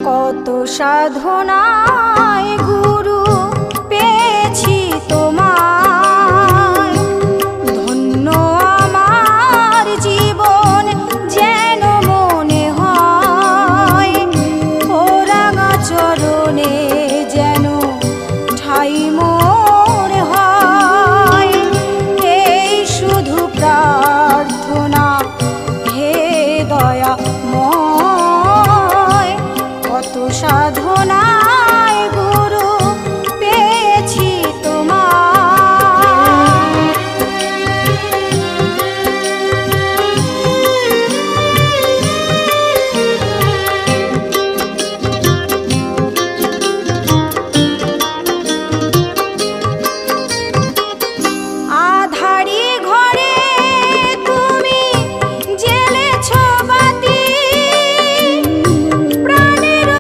কত সাধনায় গুরু পেয়েছি তোমায়, ধন্য আমার জীবন যেন মনে হয়, ও রাঙা চরণে যেন ঠাই মোর হয়। এই শুধু প্রার্থনা হে দয়াময়, কত সাধ